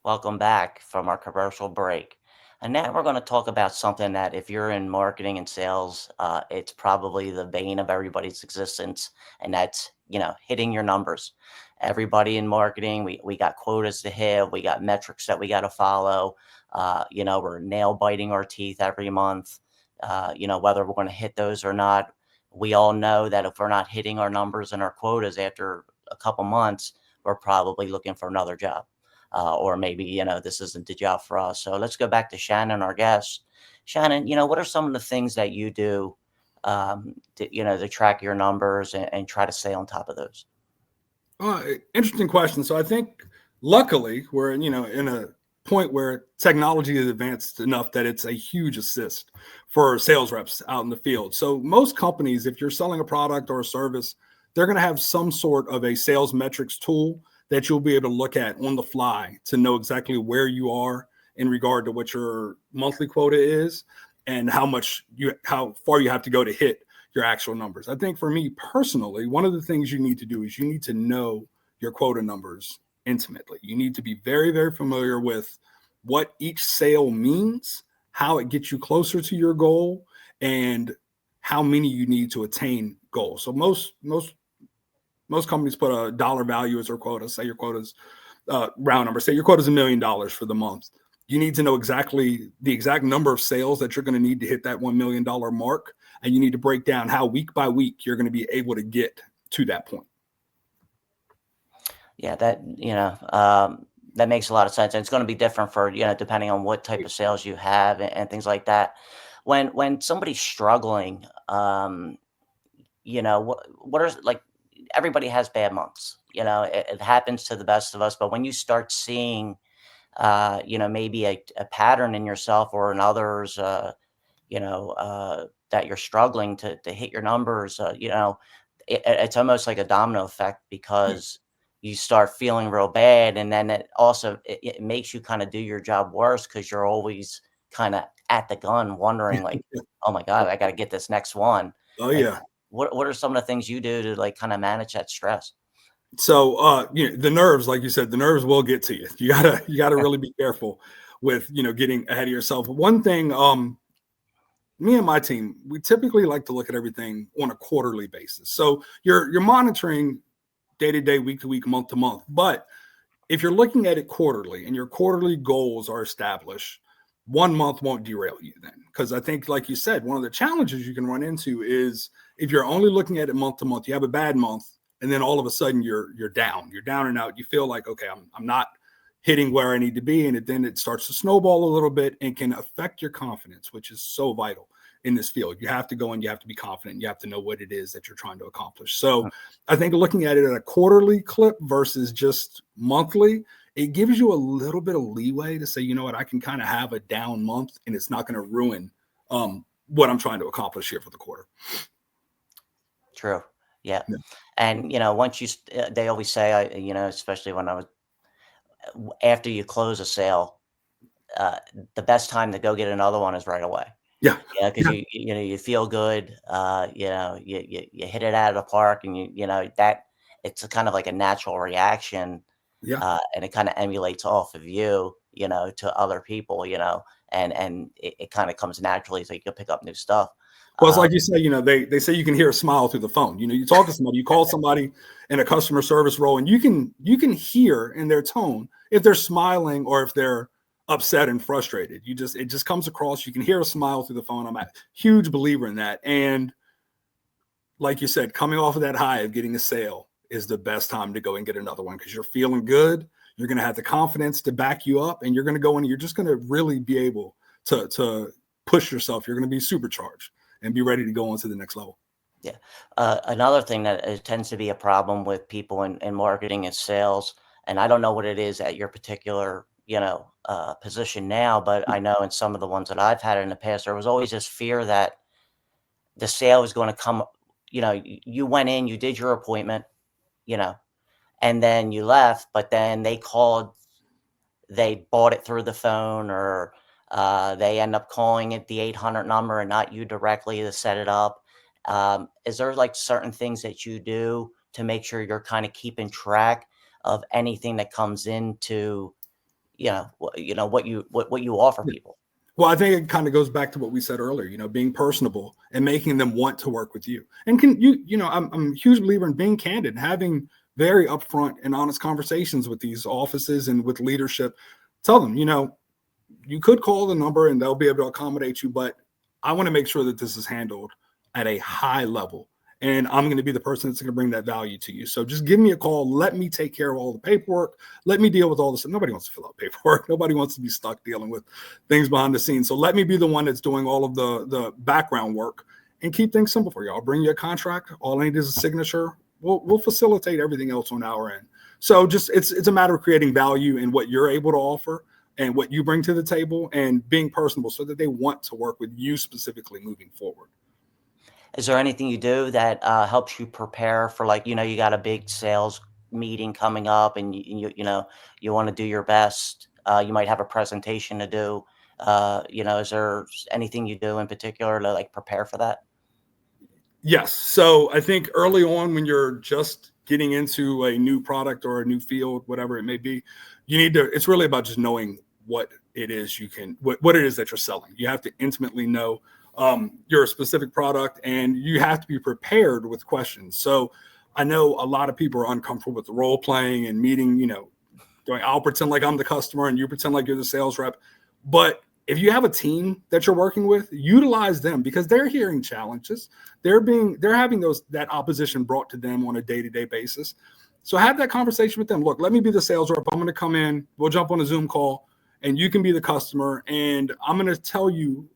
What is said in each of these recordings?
Welcome back from our commercial break. And now we're going to talk about something that, if you're in marketing and sales, it's probably the bane of everybody's existence, and that's hitting your numbers. Everybody in marketing, we got quotas to hit, we got metrics that we got to follow. We're nail biting our teeth every month. Whether we're going to hit those or not, we all know that if we're not hitting our numbers and our quotas after a couple months, we're probably looking for another job, or maybe this isn't the job for us. So let's go back to Shannon, our guest. Shannon, what are some of the things that you do, to track your numbers and try to stay on top of those? Interesting question. So I think luckily we're in a point where technology is advanced enough that it's a huge assist for sales reps out in the field. So most companies, if you're selling a product or a service, they're going to have some sort of a sales metrics tool that you'll be able to look at on the fly to know exactly where you are in regard to what your monthly quota is and how far you have to go to hit your actual numbers. I think for me personally, one of the things you need to do is you need to know your quota numbers intimately. You need to be very, very familiar with what each sale means, how it gets you closer to your goal, and how many you need to attain goals. So most companies put a dollar value as their quota. Say your quota's round number. Say your quota's $1 million for the month. You need to know exactly the exact number of sales that you're going to need to hit that $1 million mark. And you need to break down how week by week you're going to be able to get to that point. Yeah, that makes a lot of sense. And it's going to be different for, depending on what type of sales you have and things like that. When somebody's struggling, what are, like, everybody has bad months. It happens to the best of us. But when you start seeing, maybe a pattern in yourself or in others, that you're struggling to hit your numbers, it's almost like a domino effect, because you start feeling real bad, and then it makes you kind of do your job worse, because you're always kind of at the gun, wondering, like, oh my god, I got to get this next one. Oh Like, yeah. what are some of the things you do to, like, kind of manage that stress? So the nerves, like you said, the nerves will get to you. You gotta really be careful with getting ahead of yourself. One thing, me and my team, we typically like to look at everything on a quarterly basis. So you're monitoring day to day, week to week, month to month. But if you're looking at it quarterly and your quarterly goals are established, 1 month won't derail you then. Because I think, like you said, one of the challenges you can run into is if you're only looking at it month to month, you have a bad month, and then all of a sudden you're down and out. You feel like, okay, I'm not hitting where I need to be, and then it starts to snowball a little bit and can affect your confidence, which is so vital in this field. You have to go and you have to be confident. You have to know what it is that you're trying to accomplish. So I think looking at it at a quarterly clip versus just monthly, it gives you a little bit of leeway to say, you know what, I can kind of have a down month and it's not going to ruin what I'm trying to accomplish here for the quarter. True. Yeah. Yeah. And once they always say, especially when I was after you close a sale, the best time to go get another one is right away. Yeah. Yeah, because Yeah. you feel good. You hit it out of the park, and that it's a kind of like a natural reaction, Yeah. and it kind of emulates off of you, to other people, and it kind of comes naturally, so you can pick up new stuff. Well, it's Uh, like you say, they say you can hear a smile through the phone. You talk to somebody, you call somebody in a customer service role, and you can hear in their tone if they're smiling or if they're upset and frustrated. It just comes across. You can hear a smile through the phone. I'm a huge believer in that. And like you said, coming off of that high of getting a sale is the best time to go and get another one because you're feeling good. You're going to have the confidence to back you up, and you're going to go in and you're just going to really be able to push yourself. You're going to be supercharged and be ready to go on to the next level. yeah. Another thing that tends to be a problem with people in marketing is sales, and I don't know what it is at your particular, position now, but I know in some of the ones that I've had in the past, there was always this fear that the sale is going to come. You went in, you did your appointment, you know, and then you left, but then they bought it through the phone, or they end up calling it the 800 number and not you directly to set it up. Is there, like, certain things that you do to make sure you're kind of keeping track of anything that comes into what you offer Yeah. people. Well, I think it kind of goes back to what we said earlier, being personable and making them want to work with you. And I'm a huge believer in being candid, having very upfront and honest conversations with these offices and with leadership. Tell them, you could call the number and they'll be able to accommodate you, but I want to make sure that this is handled at a high level. And I'm going to be the person that's going to bring that value to you. So just give me a call. Let me take care of all the paperwork. Let me deal with all this. Nobody wants to fill out paperwork. Nobody wants to be stuck dealing with things behind the scenes. So let me be the one that's doing all of the background work and keep things simple for you. I'll bring you a contract. All I need is a signature. We'll facilitate everything else on our end. So just it's a matter of creating value in what you're able to offer and what you bring to the table and being personable so that they want to work with you specifically moving forward. Is there anything you do that helps you prepare for, like, you got a big sales meeting coming up, and you want to do your best. You might have a presentation to do. Is there anything you do in particular to, like, prepare for that? Yes. So I think early on, when you're just getting into a new product or a new field, whatever it may be, it's really about just knowing what it is what it is that you're selling. You have to intimately know your specific product, and you have to be prepared with questions. So I know a lot of people are uncomfortable with the role playing and meeting, doing, I'll pretend like I'm the customer and you pretend like you're the sales rep. But if you have a team that you're working with, utilize them because they're hearing challenges. They're having that opposition brought to them on a day-to-day basis. So have that conversation with them. Look, let me be the sales rep. I'm going to come in. We'll jump on a Zoom call and you can be the customer. And I'm going to tell you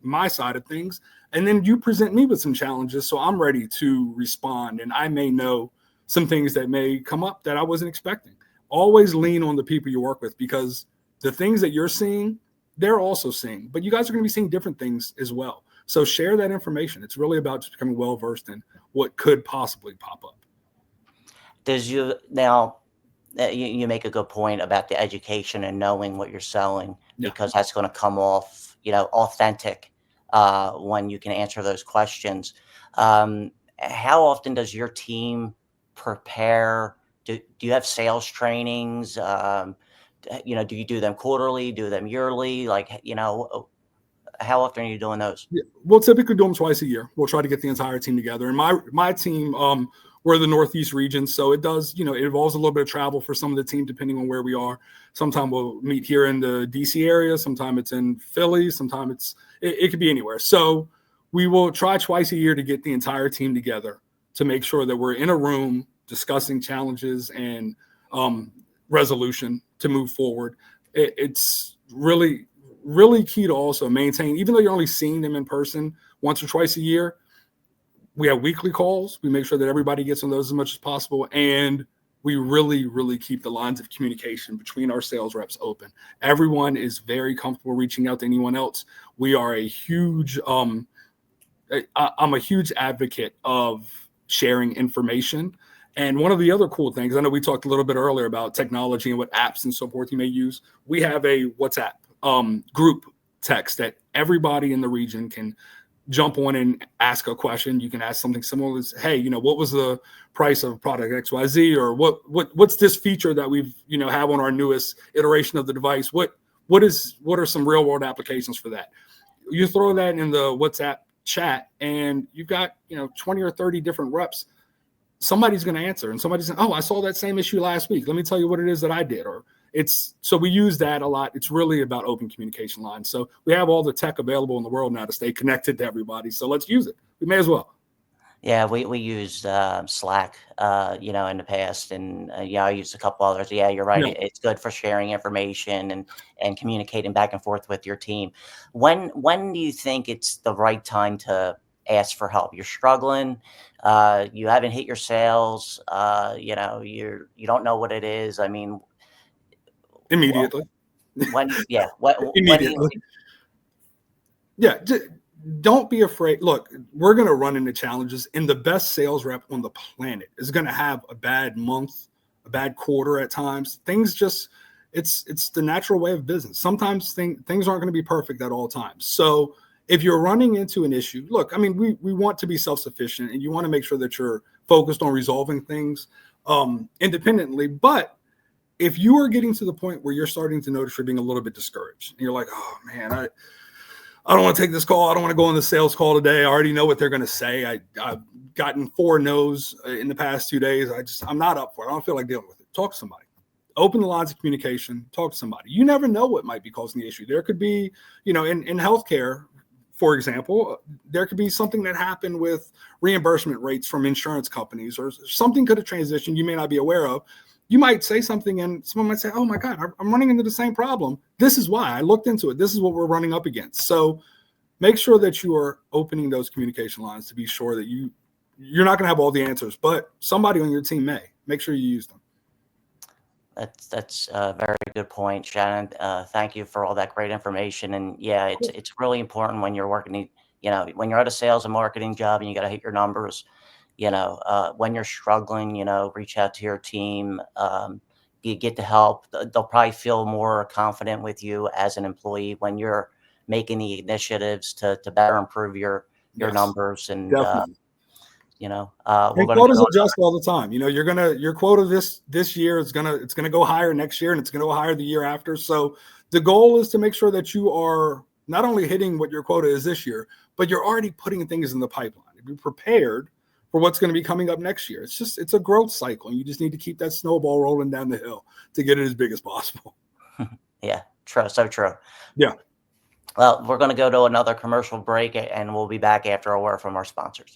my side of things. And then you present me with some challenges. So I'm ready to respond. And I may know some things that may come up that I wasn't expecting. Always lean on the people you work with because the things that you're seeing, they're also seeing, but you guys are going to be seeing different things as well. So share that information. It's really about just becoming well-versed in what could possibly pop up. Does you now you make a good point about the education and knowing what you're selling, Yeah. because that's going to come off, authentic when you can answer those questions. How often does your team prepare? Do you have sales trainings? Do you do them quarterly? Do them yearly? Like, how often are you doing those? Yeah. We'll typically do them twice a year. We'll try to get the entire team together. And my team, we're the Northeast region. So it does, it involves a little bit of travel for some of the team, depending on where we are. Sometimes we'll meet here in the DC area. Sometimes it's in Philly. Sometimes it could be anywhere. So we will try twice a year to get the entire team together to make sure that we're in a room discussing challenges and resolution to move forward. It's really key to also maintain, even though you're only seeing them in person once or twice a year, we have weekly calls. We make sure that everybody gets on those as much as possible. And we really, really keep the lines of communication between our sales reps open. Everyone is very comfortable reaching out to anyone else. We are a huge, I'm a huge advocate of sharing information. And one of the other cool things, I know we talked a little bit earlier about technology and what apps and so forth you may use. We have a WhatsApp group text that everybody in the region can jump on and ask a question. You can ask something similar as, hey, what was the price of product XYZ, or what's this feature that we've, have on our newest iteration of the device? What are some real world applications for that? You throw that in the WhatsApp chat and you've got, 20 or 30 different reps. Somebody's going to answer, and somebody's saying, oh, I saw that same issue last week. Let me tell you what it is that I did. So we use that a lot. It's really about open communication lines. So we have all the tech available in the world now to stay connected to everybody. So let's use it. We may as well. Yeah, we used Slack, in the past, and I used a couple others. Yeah, you're right. Yeah. It's good for sharing information and communicating back and forth with your team. When do you think it's the right time to ask for help? You're struggling. You haven't hit your sales. You don't know what it is. I mean, Immediately. yeah, when do you Immediately. Yeah. Don't be afraid. Look, we're going to run into challenges, and the best sales rep on the planet is going to have a bad month, a bad quarter at times. Things just, it's the natural way of business. Sometimes things aren't going to be perfect at all times. So if you're running into an issue, look, I mean, we want to be self-sufficient, and you want to make sure that you're focused on resolving things independently. But if you are getting to the point where you're starting to notice you're being a little bit discouraged, and you're like, oh man, I don't want to take this call. I don't want to go on the sales call today. I already know what they're going to say. I've gotten 4 no's in the past 2 days. I'm not up for it. I don't feel like dealing with it. Talk to somebody. Open the lines of communication. Talk to somebody. You never know what might be causing the issue. There could be, in healthcare, for example, there could be something that happened with reimbursement rates from insurance companies, or something could have transitioned you may not be aware of. You might say something and someone might say, oh my God, I'm running into the same problem. This is why I looked into it. This is what we're running up against. So make sure that you are opening those communication lines to be sure that you're not going to have all the answers, but somebody on your team may. Make sure you use them. That's a very good point, Shannon. Thank you for all that great information. And yeah, it's really important when you're working, when you're at a sales and marketing job and you got to hit your numbers. When you're struggling, reach out to your team. You get the help. They'll probably feel more confident with you as an employee when you're making the initiatives to better improve your Yes, numbers. And definitely. we're And going to quotas go. adjust all the time. Your quota this year it's gonna go higher next year, and it's gonna go higher the year after. So the goal is to make sure that you are not only hitting what your quota is this year, but you're already putting things in the pipeline. Be prepared for what's going to be coming up next year. It's a growth cycle, and you just need to keep that snowball rolling down the hill to get it as big as possible. Yeah, true. So true. Yeah. Well, we're going to go to another commercial break, and we'll be back after a word from our sponsors.